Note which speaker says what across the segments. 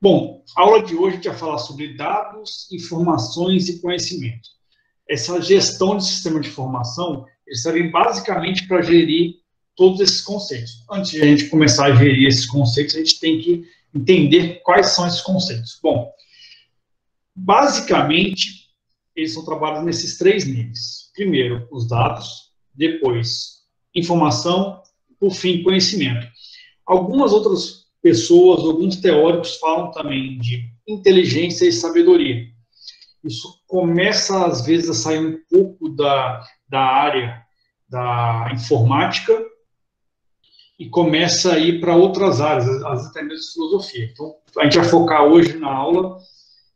Speaker 1: Bom, a aula de hoje a gente vai falar sobre dados, informações e conhecimento. Essa gestão de sistema de informação, eles servem basicamente para gerir todos esses conceitos. Antes de a gente começar a gerir esses conceitos, a gente tem que entender quais são esses conceitos. Bom, basicamente, eles são trabalhados nesses três níveis. Primeiro, os dados, depois, informação, por fim, conhecimento. Algumas outras pessoas, alguns teóricos falam também de inteligência e sabedoria. Isso começa, às vezes, a sair um pouco da área da informática e começa a ir para outras áreas, às vezes até mesmo filosofia. Então, a gente vai focar hoje na aula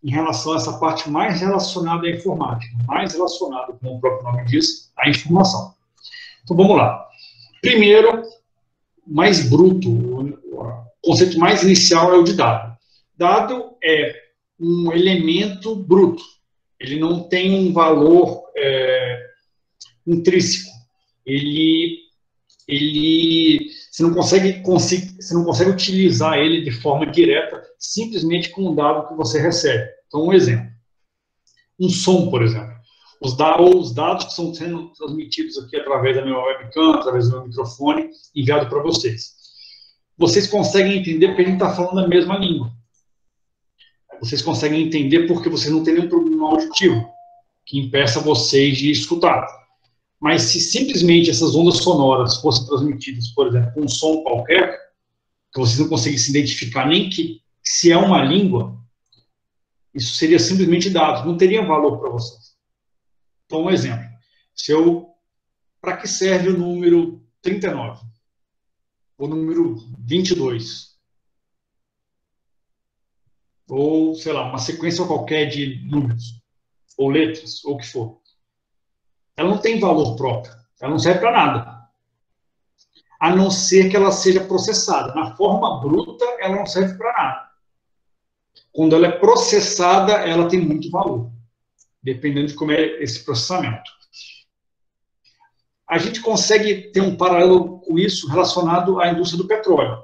Speaker 1: em relação a essa parte mais relacionada à informática, mais relacionada, como o próprio nome diz, à informação. Então, vamos lá. Primeiro, mais bruto, o conceito mais inicial é o de dado. Dado é um elemento bruto. Ele não tem um valor intrínseco. Você não consegue utilizar ele de forma direta, simplesmente com o dado que você recebe. Então, um exemplo. Um som, por exemplo. Os dados que estão sendo transmitidos aqui através da minha webcam, através do meu microfone, enviado para vocês. Vocês conseguem entender porque a gente está falando a mesma língua. Vocês conseguem entender porque vocês não têm nenhum problema auditivo que impeça vocês de escutar. Mas se simplesmente essas ondas sonoras fossem transmitidas, por exemplo, com um som qualquer, que vocês não conseguissem identificar nem que se é uma língua, isso seria simplesmente dados, não teria valor para vocês. Então, um exemplo. Para que serve o número 39? O número 22? Ou, sei lá, uma sequência qualquer de números, ou letras, ou o que for. Ela não tem valor próprio. Ela não serve para nada. A não ser que ela seja processada. Na forma bruta, ela não serve para nada. Quando ela é processada, ela tem muito valor, dependendo de como é esse processamento. A gente consegue ter um paralelo com isso relacionado à indústria do petróleo.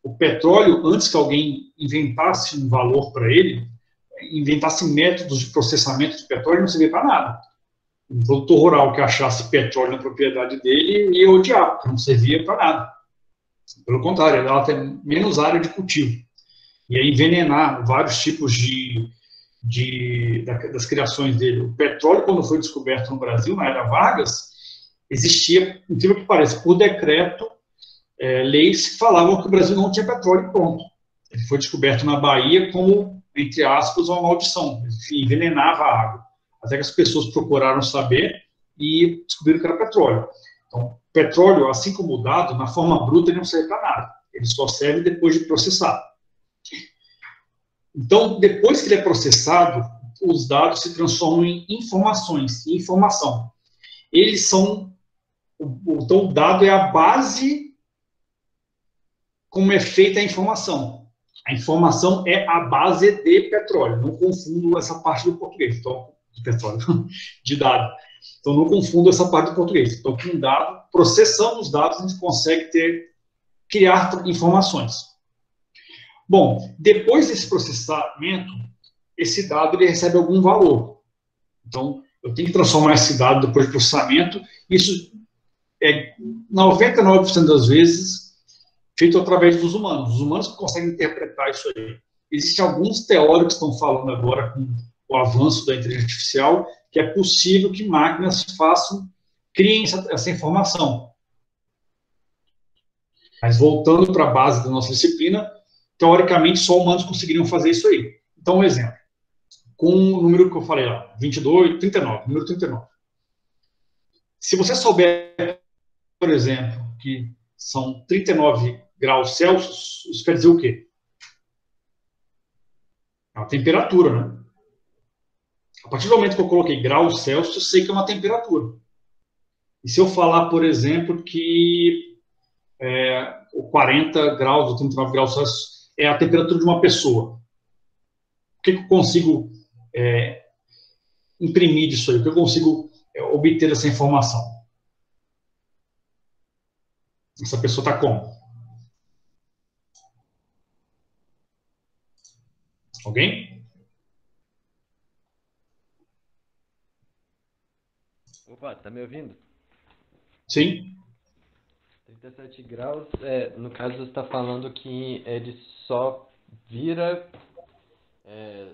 Speaker 1: O petróleo, antes que alguém inventasse um valor para ele, inventasse métodos de processamento de petróleo, não servia para nada. Um produtor rural que achasse petróleo na propriedade dele ia odiar, porque não servia para nada. Pelo contrário, ela tem menos área de cultivo. Ia envenenar vários tipos das criações dele. O petróleo, quando foi descoberto no Brasil, na era Vargas, existia, incrível que pareça, por decreto, leis que falavam que o Brasil não tinha petróleo e pronto. Ele foi descoberto na Bahia como, entre aspas, uma maldição. Enfim, envenenava a água. Até que as pessoas procuraram saber e descobriram que era petróleo. Então, petróleo, assim como o dado, na forma bruta, ele não serve para nada. Ele só serve depois de processado. Então, depois que ele é processado, os dados se transformam em informações, em informação. Eles são... Então, o dado é a base como é feita a informação. A informação é a base de petróleo. Não confundo essa parte do português. Então, de petróleo, de dado. Então, não confundo essa parte do português. Então, com dado, processando os dados, a gente consegue criar informações. Bom, depois desse processamento, esse dado ele recebe algum valor. Então, eu tenho que transformar esse dado depois do processamento. Isso é 99% das vezes feito através dos humanos. Os humanos que conseguem interpretar isso aí. Existem alguns teóricos que estão falando agora com o avanço da inteligência artificial que é possível que máquinas criem essa informação. Mas voltando para a base da nossa disciplina, teoricamente só humanos conseguiriam fazer isso aí. Então, um exemplo. Com o número que eu falei lá, 22, 39, número 39. Se você souber, por exemplo, que são 39 graus Celsius, isso quer dizer o quê? É uma temperatura, né? A partir do momento que eu coloquei graus Celsius, eu sei que é uma temperatura. E se eu falar, por exemplo, que o 40 graus ou 39 graus Celsius é a temperatura de uma pessoa, o que eu consigo imprimir disso aí? O que eu consigo obter dessa informação? Essa pessoa está como? Alguém?
Speaker 2: Opa, tá me ouvindo?
Speaker 1: Sim.
Speaker 2: 37 graus, no caso você está falando que ele só vira,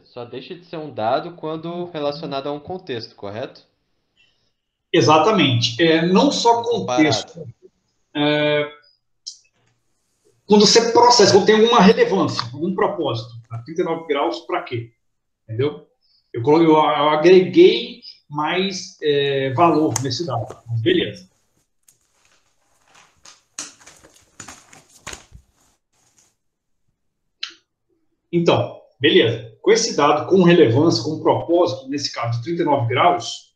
Speaker 2: só deixa de ser um dado quando relacionado a um contexto, correto?
Speaker 1: Exatamente. Não só
Speaker 2: Um comparado.
Speaker 1: contexto. Quando você processa, quando tem alguma relevância, algum propósito. A 39 graus, para quê? Entendeu? Eu agreguei mais valor nesse dado. Beleza. Então, beleza. Com esse dado, com relevância, com propósito, nesse caso, 39 graus,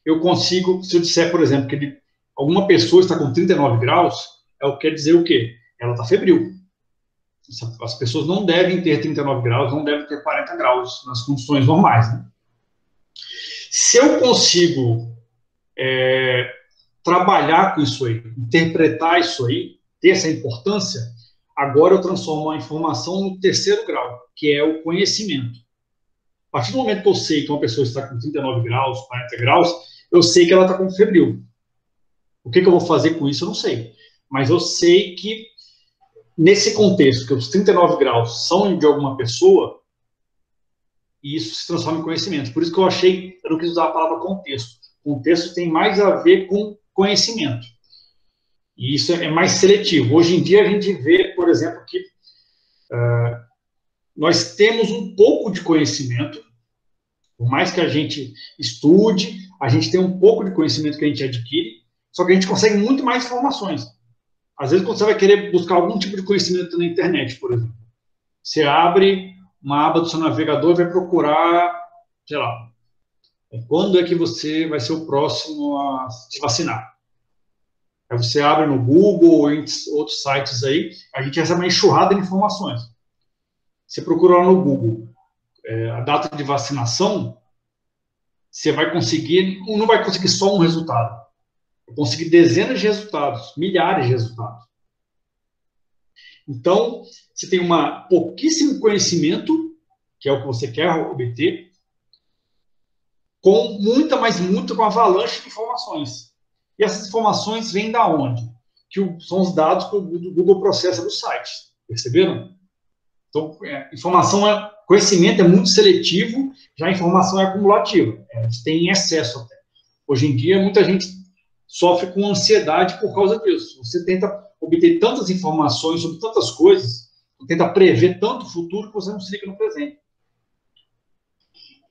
Speaker 1: eu consigo, se eu disser, por exemplo, que alguma pessoa está com 39 graus, quer dizer o quê? Ela está febril. As pessoas não devem ter 39 graus, não devem ter 40 graus nas condições normais. Né? Se eu consigo trabalhar com isso aí, interpretar isso aí, ter essa importância, agora eu transformo a informação no terceiro grau, que é o conhecimento. A partir do momento que eu sei que uma pessoa está com 39 graus, 40 graus, eu sei que ela está com febril. O que eu vou fazer com isso, eu não sei. Mas eu sei que, nesse contexto, que os 39 graus são de alguma pessoa, isso se transforma em conhecimento. Por isso que eu não quis usar a palavra contexto. Contexto tem mais a ver com conhecimento. E isso é mais seletivo. Hoje em dia a gente vê, por exemplo, que nós temos um pouco de conhecimento, por mais que a gente estude, a gente tem um pouco de conhecimento que a gente adquire, só que a gente consegue muito mais informações. Às vezes, quando você vai querer buscar algum tipo de conhecimento na internet, por exemplo, você abre uma aba do seu navegador e vai procurar, sei lá, quando é que você vai ser o próximo a se vacinar. Aí você abre no Google ou em outros sites aí, a gente recebe uma enxurrada de informações. Você procura lá no Google a data de vacinação, você vai conseguir, não vai conseguir só um resultado, vai conseguir dezenas de resultados, milhares de resultados. Então, você tem pouquíssimo conhecimento, que é o que você quer obter, com com avalanche de informações. E essas informações vêm da onde? São os dados que o Google processa dos sites. Perceberam? Então, conhecimento é muito seletivo, já a informação é acumulativa. A gente tem em excesso até. Hoje em dia, muita gente sofre com ansiedade por causa disso. Você tenta obter tantas informações sobre tantas coisas, tenta prever tanto o futuro que você não se liga no presente.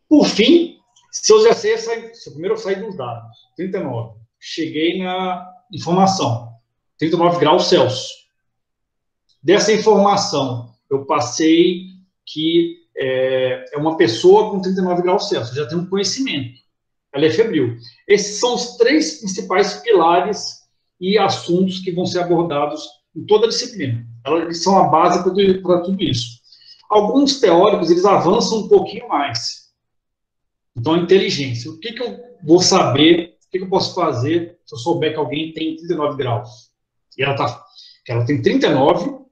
Speaker 1: Por fim, se eu já sei, primeiro eu saí dos dados, 39. Cheguei na informação, 39 graus Celsius. Dessa informação, eu passei que é uma pessoa com 39 graus Celsius, já tem um conhecimento. Ela é febril. Esses são os três principais pilares e assuntos que vão ser abordados em toda a disciplina. Eles são a base para tudo isso. Alguns teóricos, eles avançam um pouquinho mais. Então, a inteligência. O que eu vou saber, o que eu posso fazer se eu souber que alguém tem 39 graus? E ela tem 39,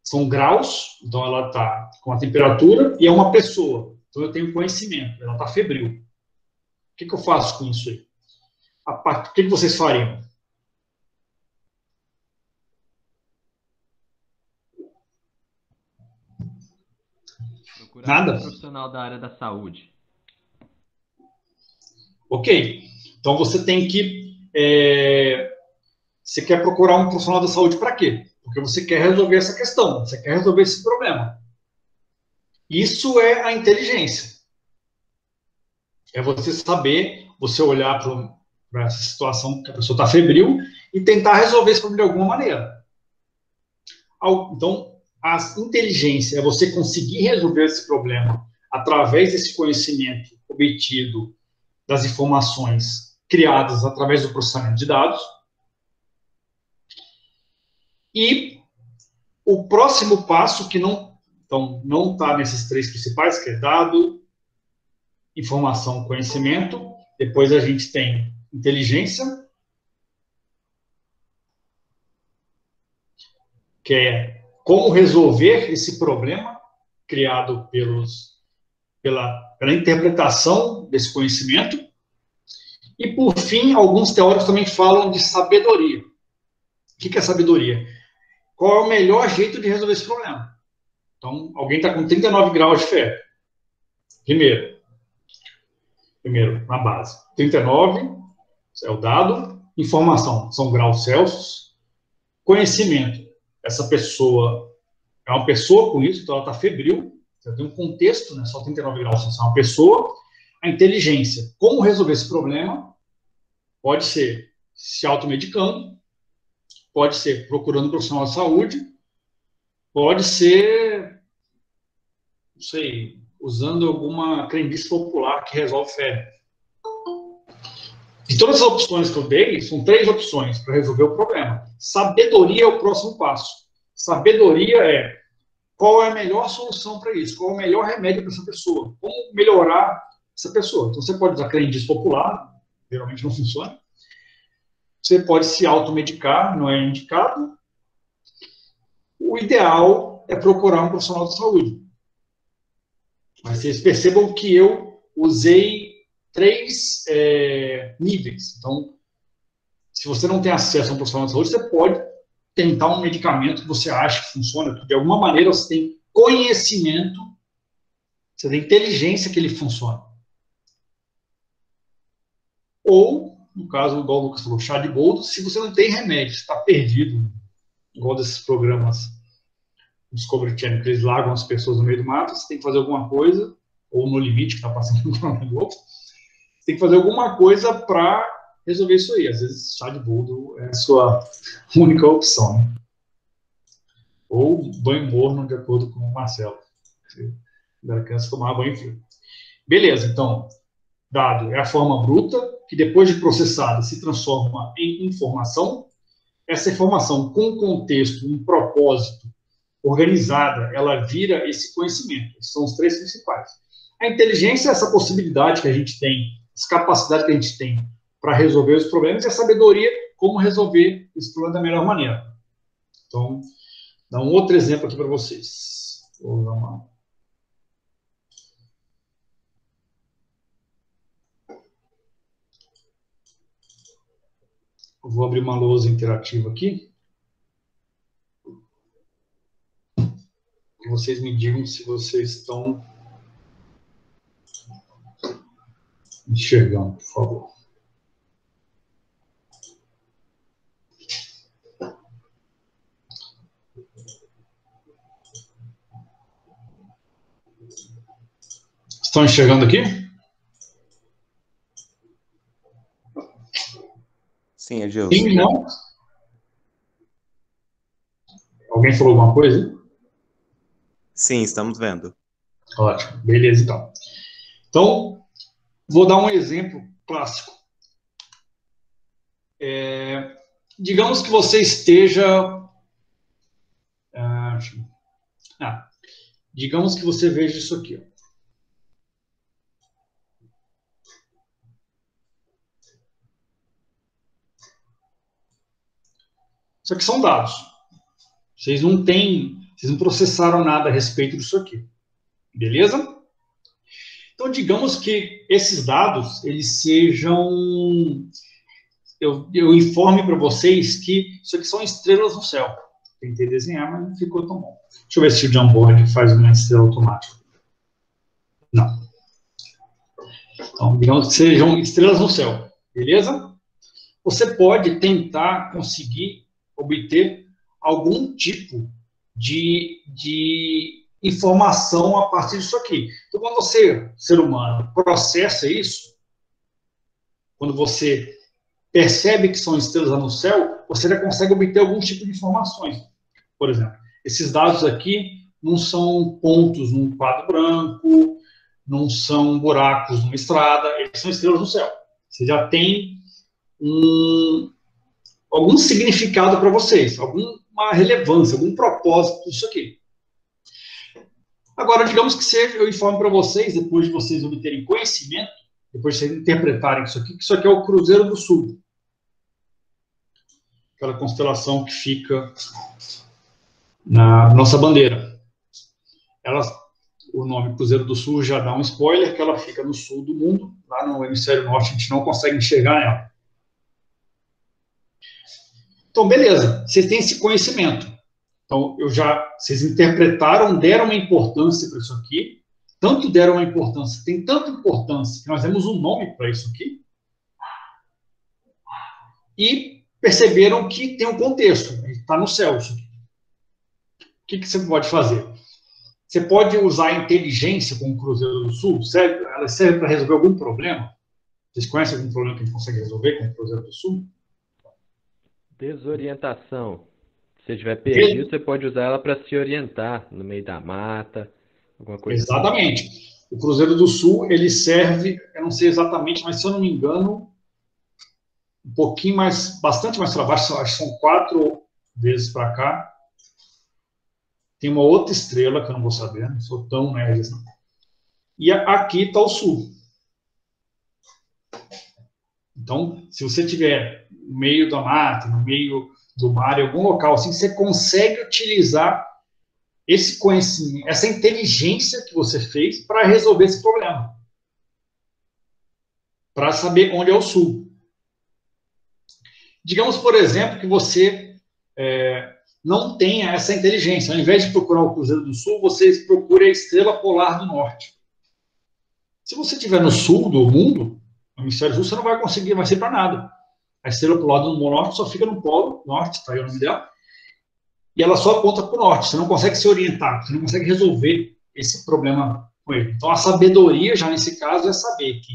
Speaker 1: são graus, então ela está com a temperatura, e é uma pessoa. Então, eu tenho conhecimento, ela está febril. O que eu faço com isso aí? O que vocês fariam?
Speaker 2: Procurar um
Speaker 1: Nada?
Speaker 2: profissional da área da saúde.
Speaker 1: Ok. Então você tem que. Você quer procurar um profissional da saúde para quê? Porque você quer resolver essa questão, você quer resolver esse problema. Isso é a inteligência. É você saber, você olhar para essa situação que a pessoa está febril e tentar resolver esse problema de alguma maneira. Então, a inteligência é você conseguir resolver esse problema através desse conhecimento obtido das informações criadas através do processamento de dados. E o próximo passo, que não está nesses três principais, que é dado, informação, conhecimento. Depois a gente tem inteligência, que é como resolver esse problema criado pela interpretação desse conhecimento. E, por fim, alguns teóricos também falam de sabedoria. O que é sabedoria? Qual é o melhor jeito de resolver esse problema? Então, alguém está com 39 graus de febre. Primeiro, na base. 39 é o dado. Informação, são graus Celsius. Conhecimento, essa pessoa é uma pessoa com isso, então ela está febril. Você tem um contexto, né? Só 39 graus, Celsius é uma pessoa. A inteligência, como resolver esse problema? Pode ser se automedicando, pode ser procurando um profissional de saúde, pode ser, não sei, usando alguma crendice popular que resolve febre. De todas as opções que eu dei, são 3 opções para resolver o problema. Sabedoria é o próximo passo. Sabedoria é qual é a melhor solução para isso, qual é o melhor remédio para essa pessoa, como melhorar essa pessoa. Então, você pode usar crendice popular, geralmente não funciona. Você pode se automedicar, não é indicado. O ideal é procurar um profissional de saúde. Mas vocês percebam que eu usei 3 níveis. Então, se você não tem acesso a um profissional de saúde, você pode tentar um medicamento que você acha que funciona. De alguma maneira, você tem conhecimento, você tem inteligência que ele funciona. Ou, no caso, igual o Lucas falou, chá de boldo, se você não tem remédio, você está perdido, igual desses programas Discovery Channel, que eles largam as pessoas no meio do mato, você tem que fazer alguma coisa, ou No Limite, que está passando no um do outro, você tem que fazer alguma coisa para resolver isso aí. Às vezes, chá de boldo é a sua única opção. Né? Ou banho morno, de acordo com o Marcelo. Quando era criança, tomava banho frio. Beleza, então, dado é a forma bruta, que depois de processada se transforma em informação. Essa informação, com contexto, um propósito, organizada, ela vira esse conhecimento. Esses são os 3 principais. A inteligência é essa possibilidade que a gente tem, essa capacidade que a gente tem para resolver os problemas, e a sabedoria, como resolver esse problema da melhor maneira. Então, dá um outro exemplo aqui para vocês. Vou dar uma... Eu vou abrir uma lousa interativa aqui. E vocês me digam se vocês estão enxergando, por favor. Estão enxergando aqui?
Speaker 3: Sim, Edilson.
Speaker 1: Sim, não? Alguém falou alguma coisa?
Speaker 3: Sim, estamos vendo.
Speaker 1: Ótimo, beleza então. Então, vou dar um exemplo clássico. Digamos que você esteja... digamos que você veja isso aqui. Ó. Isso aqui são dados. Vocês não processaram nada a respeito disso aqui. Beleza? Então, digamos que esses dados, eles sejam... Eu informe para vocês que isso aqui são estrelas no céu. Tentei desenhar, mas não ficou tão bom. Deixa eu ver se o Jamboard faz uma estrela automática. Não. Então, digamos que sejam estrelas no céu. Beleza? Você pode tentar conseguir obter algum tipo de informação a partir disso aqui. Então, quando você, ser humano, processa isso, quando você percebe que são estrelas lá no céu, você já consegue obter algum tipo de informações. Por exemplo, esses dados aqui não são pontos num quadro branco, não são buracos numa estrada, eles são estrelas no céu. Você já tem algum significado para vocês, alguma relevância, algum propósito disso aqui. Agora, digamos que eu informe para vocês, depois de vocês obterem conhecimento, depois de vocês interpretarem isso aqui, que isso aqui é o Cruzeiro do Sul. Aquela constelação que fica na nossa bandeira. Ela o nome Cruzeiro do Sul já dá um spoiler, que ela fica no sul do mundo, lá no hemisfério norte a gente não consegue enxergar ela. Então, beleza, vocês têm esse conhecimento. Então, vocês interpretaram, deram uma importância para isso aqui, tanto deram uma importância, tem tanta importância, que nós temos um nome para isso aqui, e perceberam que tem um contexto, está no céu isso aqui. O que você pode fazer? Você pode usar a inteligência com o Cruzeiro do Sul? Ela serve para resolver algum problema? Vocês conhecem algum problema que a gente consegue resolver com o Cruzeiro do Sul?
Speaker 2: Desorientação. Se você estiver perdido, você pode usar ela para se orientar no meio da mata, alguma coisa assim.
Speaker 1: Exatamente. O Cruzeiro do Sul, ele serve, eu não sei exatamente, mas se eu não me engano, um pouquinho mais, bastante mais para baixo, acho que são 4 vezes para cá. Tem uma outra estrela, que eu não vou saber, não sou tão nerd assim. E aqui está o Sul. Então, se você estiver no meio da mata, no meio do mar, em algum local assim, você consegue utilizar esse conhecimento, essa inteligência que você fez para resolver esse problema. Para saber onde é o Sul. Digamos, por exemplo, que você não tenha essa inteligência. Ao invés de procurar o Cruzeiro do Sul, você procura a Estrela Polar do Norte. Se você estiver no sul do mundo, no hemisfério sul, você não vai conseguir, vai ser para nada. A Estrela Polar do Norte só fica no Polo Norte, está aí o nome dela, e ela só aponta para o norte. Você não consegue se orientar, você não consegue resolver esse problema com ele. Então, a sabedoria, já nesse caso, é saber que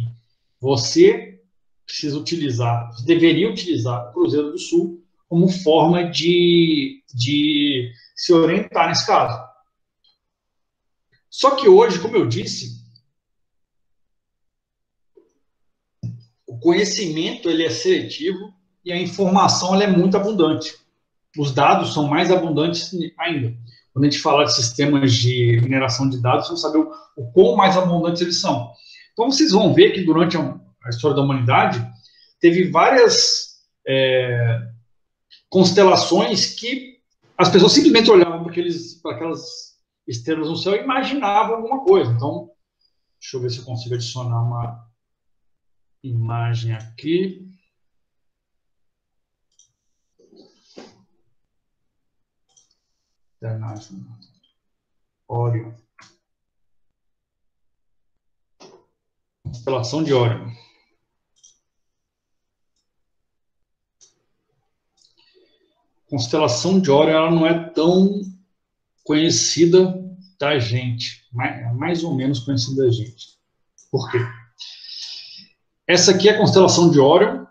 Speaker 1: você precisa utilizar, você deveria utilizar o Cruzeiro do Sul como forma de se orientar nesse caso. Só que hoje, como eu disse, o conhecimento ele é seletivo e a informação ela é muito abundante. Os dados são mais abundantes ainda. Quando a gente fala de sistemas de mineração de dados, vamos saber o quão mais abundantes eles são. Então, vocês vão ver que durante a história da humanidade, teve várias constelações que as pessoas simplesmente olhavam para aquelas estrelas no céu e imaginavam alguma coisa. Então, deixa eu ver se eu consigo adicionar uma imagem aqui. Órion. Constelação de Órion. Constelação de Órion ela não é tão conhecida da gente, mais ou menos conhecida da gente. Por quê? Essa aqui é a constelação de Órion.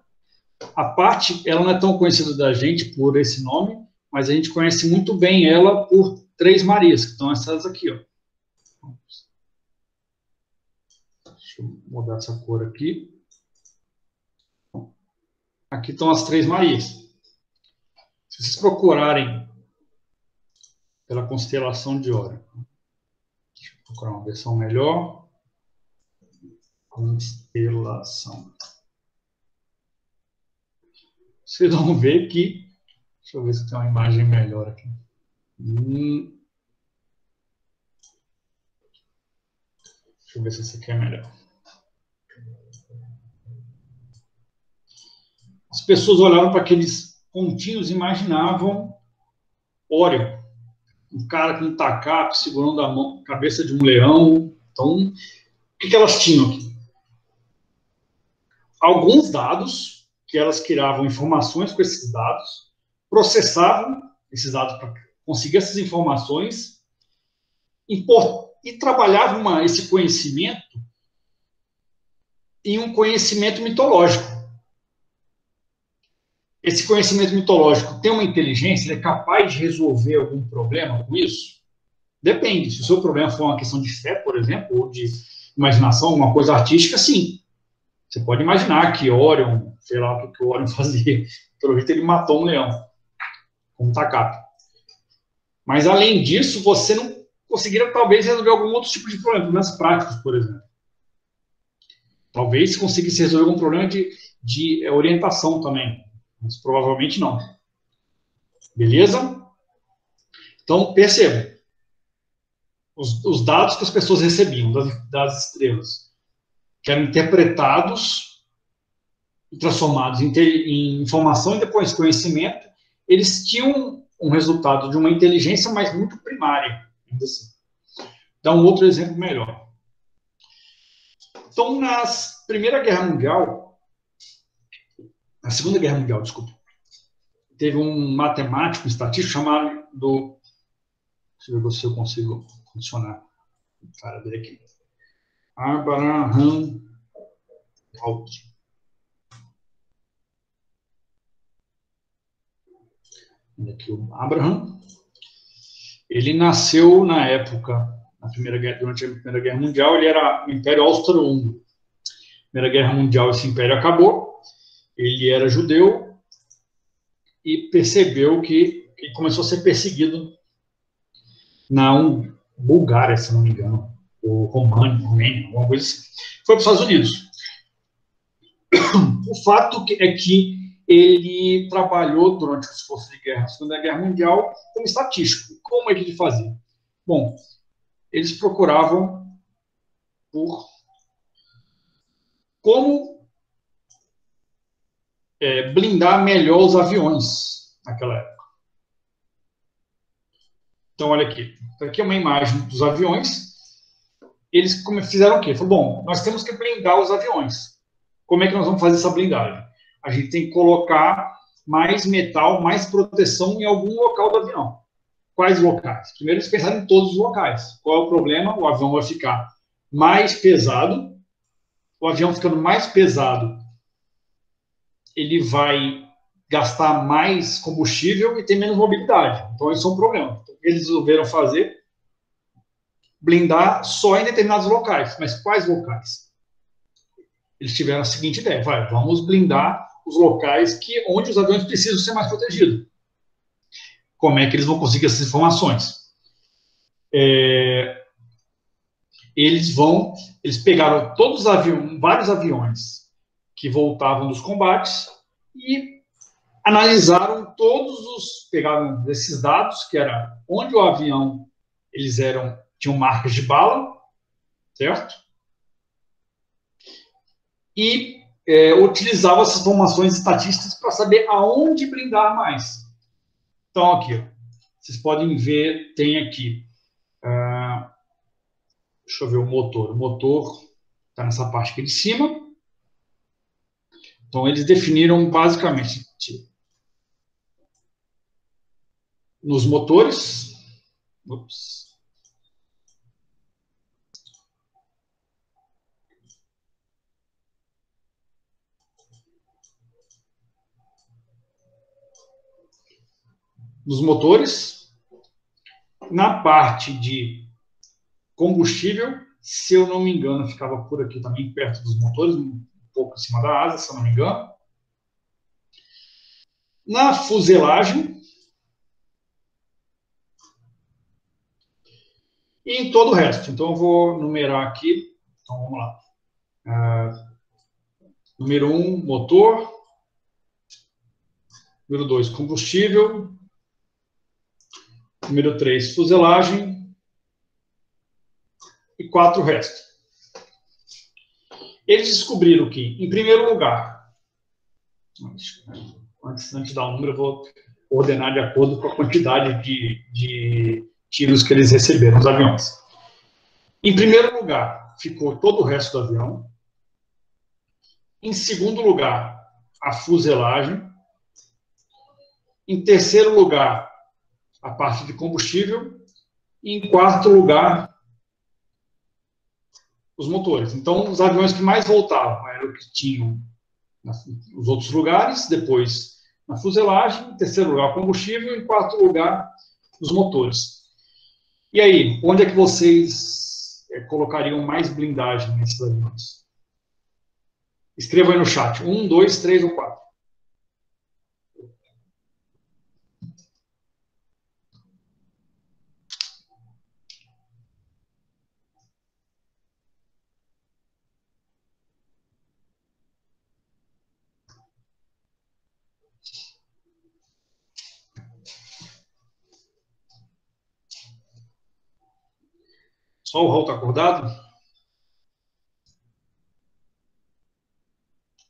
Speaker 1: A parte, ela não é tão conhecida da gente por esse nome, mas a gente conhece muito bem ela por Três Marias, que estão essas aqui, ó. Deixa eu mudar essa cor aqui. Aqui estão as Três Marias. Se vocês procurarem pela constelação de Órion, deixa eu procurar uma versão melhor. Constelação. Vocês vão ver que... Deixa eu ver se tem uma imagem melhor aqui. Deixa eu ver se esse aqui é melhor. As pessoas olhavam para aqueles pontinhos e imaginavam Órion. Um cara com um tacape segurando a cabeça de um leão. Então, o que elas tinham aqui? Alguns dados, que elas criavam informações com esses dados, processavam esses dados para conseguir essas informações e trabalhavam esse conhecimento em um conhecimento mitológico. Esse conhecimento mitológico tem uma inteligência? Ele é capaz de resolver algum problema com isso? Depende. Se o seu problema for uma questão de fé, por exemplo, ou de imaginação, uma coisa artística, sim. Você pode imaginar que Órion, sei lá o que o Órion fazia, pelo jeito ele matou um leão, com um tacape. Mas, além disso, você não conseguiria, talvez, resolver algum outro tipo de problema, problemas práticos, por exemplo. Talvez conseguisse resolver algum problema de orientação também, mas provavelmente não. Beleza? Então, perceba. os dados que as pessoas recebiam das estrelas, que eram interpretados e transformados em informação e depois conhecimento, eles tinham um resultado de uma inteligência, mas muito primária. Assim. Dá um outro exemplo melhor. Então, na Segunda Guerra Mundial, desculpa, teve um matemático, um estatístico chamado deixa eu ver se eu consigo funcionar o cara dele aqui. Abraham Wald. Aqui o Abraham. Ele nasceu na época, durante a Primeira Guerra Mundial, ele era o Império Austro-Húngaro. Primeira Guerra Mundial, esse império acabou, ele era judeu e percebeu que ele começou a ser perseguido na Bulgária, se não me engano, ou Romênia, alguma coisa assim. Foi para os Estados Unidos. O fato é que ele trabalhou durante os esforços de guerra, na Segunda Guerra Mundial, como estatístico. Como é que ele fazia? Bom, eles procuravam por como blindar melhor os aviões naquela época. Então, olha aqui. Aqui é uma imagem dos aviões. Eles fizeram o quê? Falaram, bom, nós temos que blindar os aviões. Como é que nós vamos fazer essa blindagem? A gente tem que colocar mais metal, mais proteção em algum local do avião. Quais locais? Primeiro, eles pensaram em todos os locais. Qual é o problema? O avião vai ficar mais pesado. O avião ficando mais pesado, ele vai gastar mais combustível e ter menos mobilidade. Então, isso é um problema. Então, eles resolveram fazer blindar só em determinados locais. Mas quais locais? Eles tiveram a seguinte ideia: vamos blindar os locais onde os aviões precisam ser mais protegidos. Como é que eles vão conseguir essas informações? Eles pegaram todos os aviões, vários aviões que voltavam dos combates e analisaram pegaram esses dados, que era onde o avião tinham marcas de bala, certo? E utilizavam essas informações estatísticas para saber aonde blindar mais. Então, aqui, vocês podem ver, tem aqui, deixa eu ver o motor. O motor está nessa parte aqui de cima. Então, eles definiram basicamente nos motores. Ups. Nos motores. Na parte de combustível, se eu não me engano, ficava por aqui também, perto dos motores, um pouco em cima da asa, se eu não me engano. Na fuselagem e em todo o resto. Então, eu vou numerar aqui. Então, vamos lá. Número 1, motor. Número 2, combustível. Número 3, fuselagem. E 4, o resto. Eles descobriram que, em primeiro lugar, antes de dar um número, eu vou ordenar de acordo com a quantidade de tiros que eles receberam nos aviões. Em primeiro lugar, ficou todo o resto do avião. Em segundo lugar, a fuselagem. Em terceiro lugar, a parte de combustível. E em quarto lugar, os motores. Então, os aviões que mais voltavam eram os que tinham nos outros lugares, depois na fuselagem, em terceiro lugar, combustível, e em quarto lugar, os motores. E aí, onde é que vocês colocariam mais blindagem nesses aviões? Escrevam aí no chat. 1, 2, 3 ou 4. Só o Raul está acordado?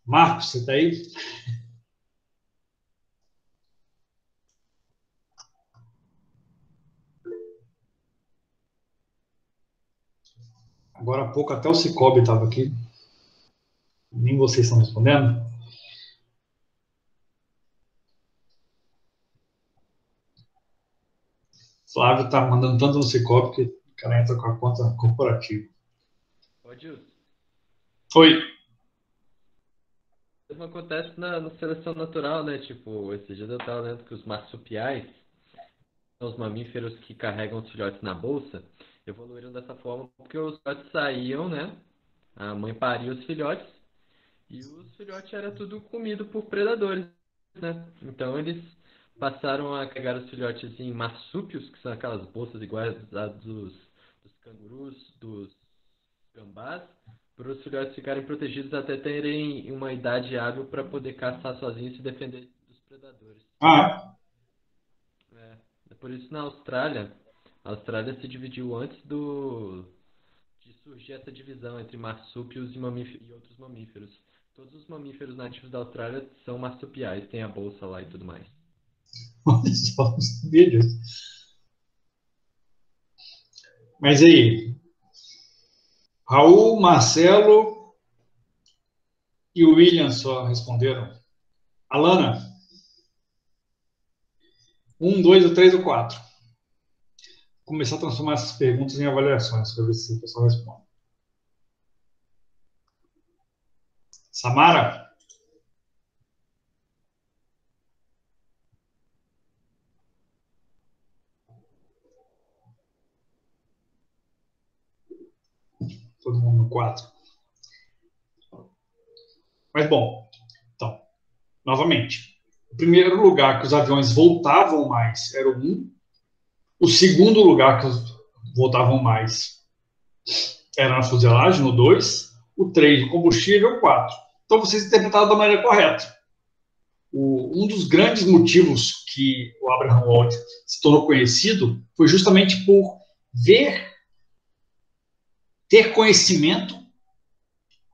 Speaker 1: Marcos, você está aí? Agora há pouco até o Cicobi estava aqui. Nem vocês estão respondendo. Flávio está mandando tanto no Cicobi que o cara entra com a conta corporativa.
Speaker 2: Ô, Gilson,
Speaker 1: Oi.
Speaker 2: isso acontece na seleção natural, né? Tipo, esse dia eu tava lendo que os marsupiais, os mamíferos que carregam os filhotes na bolsa, evoluíram dessa forma porque os filhotes saíam, né? A mãe paria os filhotes e os filhotes era tudo comido por predadores, né? Então eles passaram a carregar os filhotes em marsúpios, que são aquelas bolsas iguais às dos cangurus, dos gambás, para os filhotes ficarem protegidos até terem uma idade hábil para poder caçar sozinhos e se defender dos predadores.
Speaker 1: Ah,
Speaker 2: É por isso na Austrália, a Austrália se dividiu antes de surgir essa divisão entre marsúpios e outros mamíferos. Todos os mamíferos nativos da Austrália são marsupiais, tem a bolsa lá e tudo mais.
Speaker 1: olha só, não sabia disso. Mas aí, Raul, Marcelo e o William só responderam. Alana, 1, 2, ou 3 ou 4. Vou começar a transformar essas perguntas em avaliações para ver se o pessoal responde. Samara? Todo mundo no 4. Mas, bom, então, novamente. O primeiro lugar que os aviões voltavam mais era o 1. O segundo lugar que voltavam mais era na fuselagem, no 2. O 3, o combustível, o 4. Então, vocês interpretaram da maneira correta. Um dos grandes motivos que o Abraham Wald se tornou conhecido foi justamente por ter conhecimento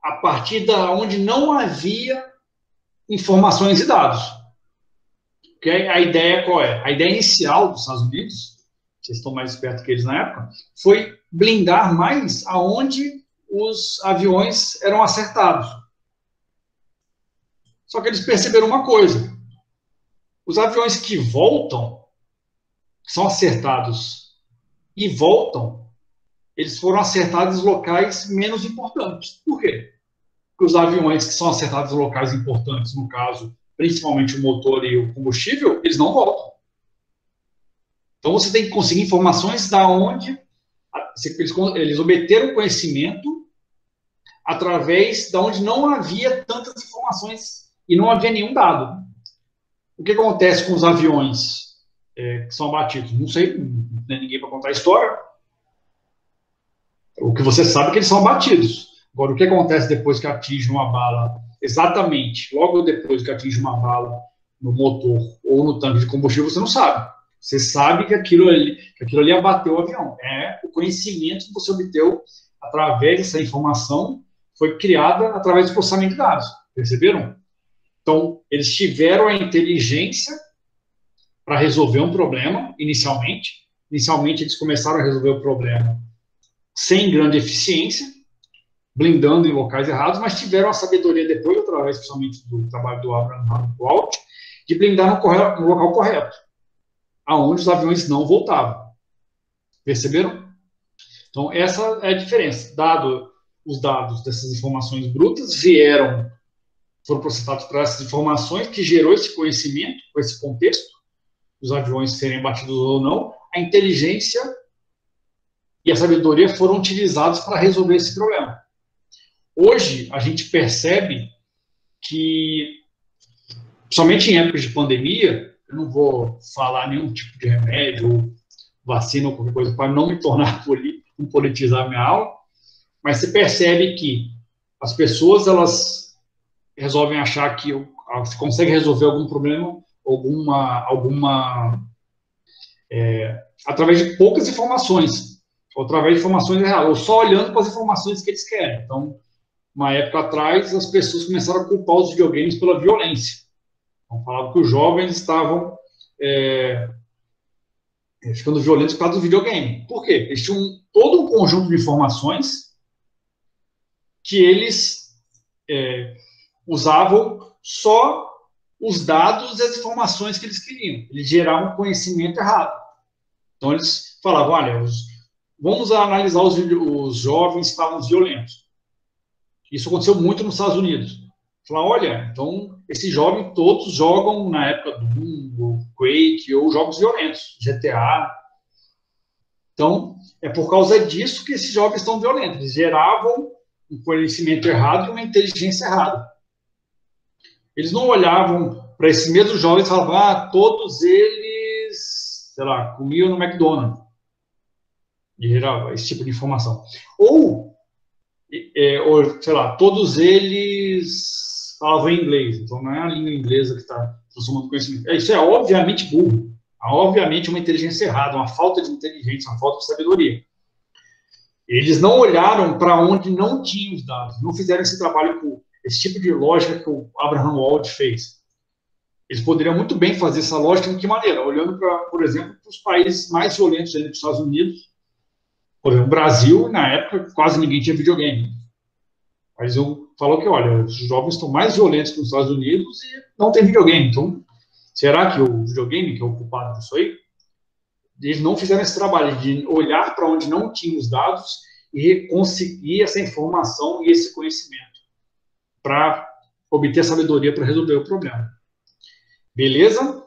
Speaker 1: a partir da onde não havia informações e dados. Porque a ideia qual é? A ideia inicial dos Estados Unidos, vocês estão mais espertos que eles na época, foi blindar mais aonde os aviões eram acertados. Só que eles perceberam uma coisa: os aviões que voltam, que são acertados e voltam, eles foram acertados em locais menos importantes. Por quê? Porque os aviões que são acertados em locais importantes, no caso, principalmente o motor e o combustível, eles não voltam. Então você tem que conseguir informações da onde eles obteram conhecimento através da onde não havia tantas informações e não havia nenhum dado. O que acontece com os aviões que são abatidos? Não sei, não tem ninguém para contar a história. O que você sabe é que eles são abatidos. Agora, o que acontece depois que atinge uma bala, exatamente, logo depois que atinge uma bala no motor ou no tanque de combustível, você não sabe. Você sabe que aquilo ali abateu o avião. É o conhecimento que você obteve através dessa informação, foi criada através do processamento de dados. Perceberam? Então, eles tiveram a inteligência para resolver um problema, inicialmente. Inicialmente, eles começaram a resolver o problema sem grande eficiência, blindando em locais errados, mas tiveram a sabedoria depois, através, principalmente do trabalho do Abraham Wald, de blindar no local correto, aonde os aviões não voltavam. Perceberam? Então, essa é a diferença. Os dados dessas informações brutas foram processados por essas informações, que gerou esse conhecimento, esse contexto, os aviões serem abatidos ou não, a inteligência e a sabedoria foram utilizados para resolver esse problema. Hoje, a gente percebe que, somente em épocas de pandemia, eu não vou falar nenhum tipo de remédio, ou vacina, ou qualquer coisa, para não me tornar não politizar a minha aula, mas você percebe que as pessoas, elas resolvem achar que se consegue resolver algum problema, através de poucas informações. ou através de informações erradas, ou só olhando para as informações que eles querem. Então, uma época atrás, as pessoas começaram a culpar os videogames pela violência. Então, falavam que os jovens estavam ficando violentos por causa do videogame. Por quê? Eles tinham todo um conjunto de informações que eles usavam só os dados e as informações que eles queriam. Eles geravam conhecimento errado. Então, eles falavam, olha, vamos analisar os jovens que estavam violentos. Isso aconteceu muito nos Estados Unidos. Falaram, olha, então, esses jovens todos jogam, na época do Doom, Quake, ou jogos violentos, GTA. Então, é por causa disso que esses jovens estão violentos. Eles geravam um conhecimento errado e uma inteligência errada. Eles não olhavam para esses mesmos jovens e falavam, todos eles, sei lá, comiam no McDonald's. E gerava esse tipo de informação. Ou, sei lá, todos eles falavam inglês. Então, não é a língua inglesa que está transformando conhecimento. Isso é obviamente burro. Obviamente uma inteligência errada, uma falta de inteligência, uma falta de sabedoria. Eles não olharam para onde não tinham os dados, não fizeram esse trabalho com esse tipo de lógica que o Abraham Wald fez. Eles poderiam muito bem fazer essa lógica de que maneira? Olhando, por exemplo, para os países mais violentos dos Estados Unidos. Por exemplo, o Brasil, na época, quase ninguém tinha videogame. Mas eu falou que, olha, os jovens estão mais violentos que os Estados Unidos e não tem videogame. Então, será que o videogame que é o culpado disso aí? Eles não fizeram esse trabalho de olhar para onde não tinha os dados e conseguir essa informação e esse conhecimento para obter sabedoria para resolver o problema. Beleza?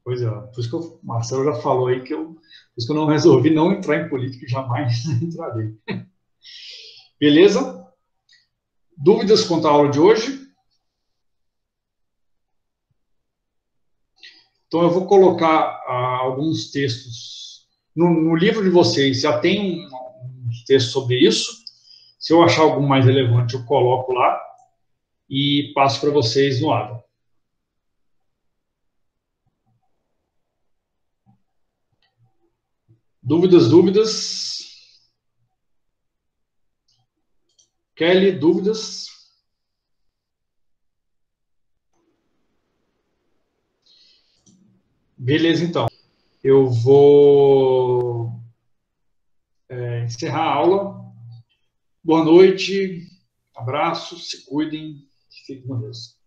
Speaker 1: Pois é, por isso que o Marcelo já falou aí que por isso que eu não resolvi não entrar em política e jamais entrarei. Beleza? Dúvidas quanto à aula de hoje? Então, eu vou colocar alguns textos. No livro de vocês já tem um texto sobre isso. Se eu achar algum mais relevante, eu coloco lá e passo para vocês no aula. Dúvidas? Kelly, dúvidas? Beleza, então. Eu vou encerrar a aula. Boa noite, abraços, se cuidem, fiquem com Deus.